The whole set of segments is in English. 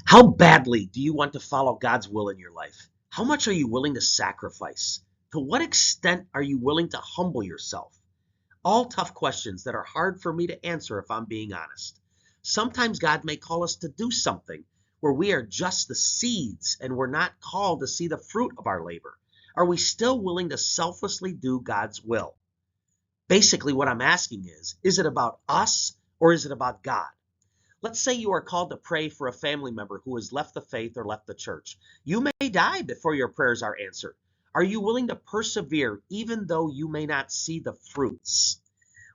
How badly do you want to follow God's will in your life? How much are you willing to sacrifice? To what extent are you willing to humble yourself? All tough questions that are hard for me to answer if I'm being honest. Sometimes God may call us to do something where we are just the seeds and we're not called to see the fruit of our labor. Are we still willing to selflessly do God's will? Basically, what I'm asking is it about us or is it about God? Let's say you are called to pray for a family member who has left the faith or left the church. You may die before your prayers are answered. Are you willing to persevere even though you may not see the fruits?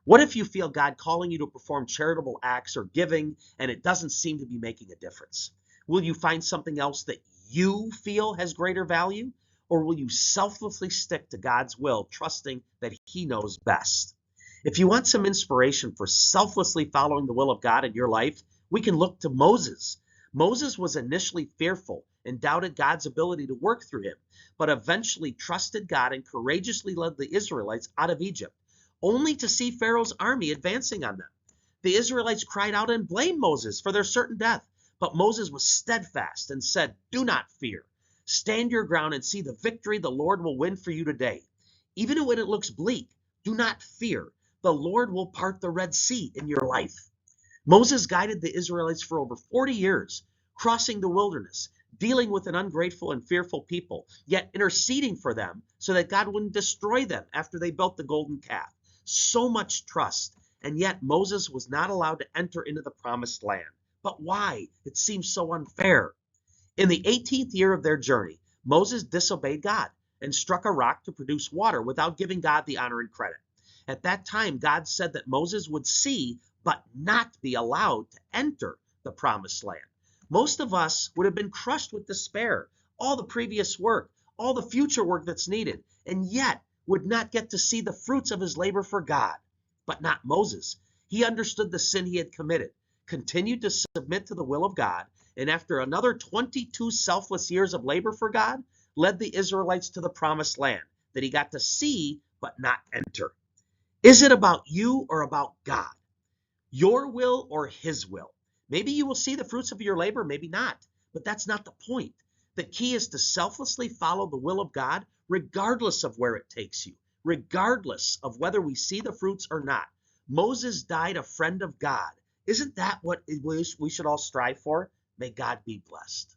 What if you feel God calling you to perform charitable acts or giving and it doesn't seem to be making a difference? Will you find something else that you feel has greater value? Or will you selflessly stick to God's will, trusting that He knows best? If you want some inspiration for selflessly following the will of God in your life, we can look to Moses. Moses was initially fearful and doubted God's ability to work through him, but eventually trusted God and courageously led the Israelites out of Egypt, only to see Pharaoh's army advancing on them. The Israelites cried out and blamed Moses for their certain death, but Moses was steadfast and said, "Do not fear. Stand your ground and see the victory the Lord will win for you today. Even when it looks bleak, do not fear. The Lord will part the Red Sea in your life." Moses guided the Israelites for over 40 years, crossing the wilderness, dealing with an ungrateful and fearful people, yet interceding for them so that God wouldn't destroy them after they built the golden calf. So much trust, and yet Moses was not allowed to enter into the promised land. But why? It seems so unfair. In the 18th year of their journey, Moses disobeyed God and struck a rock to produce water without giving God the honor and credit. At that time, God said that Moses would see but not be allowed to enter the promised land. Most of us would have been crushed with despair, all the previous work, all the future work that's needed, and yet would not get to see the fruits of his labor for God. But not Moses. He understood the sin he had committed, continued to submit to the will of God, and after another 22 selfless years of labor for God, led the Israelites to the promised land that he got to see but not enter. Is it about you or about God? Your will or His will? Maybe you will see the fruits of your labor, maybe not, but that's not the point. The key is to selflessly follow the will of God, regardless of where it takes you, regardless of whether we see the fruits or not. Moses died a friend of God. Isn't that what we should all strive for? May God be blessed.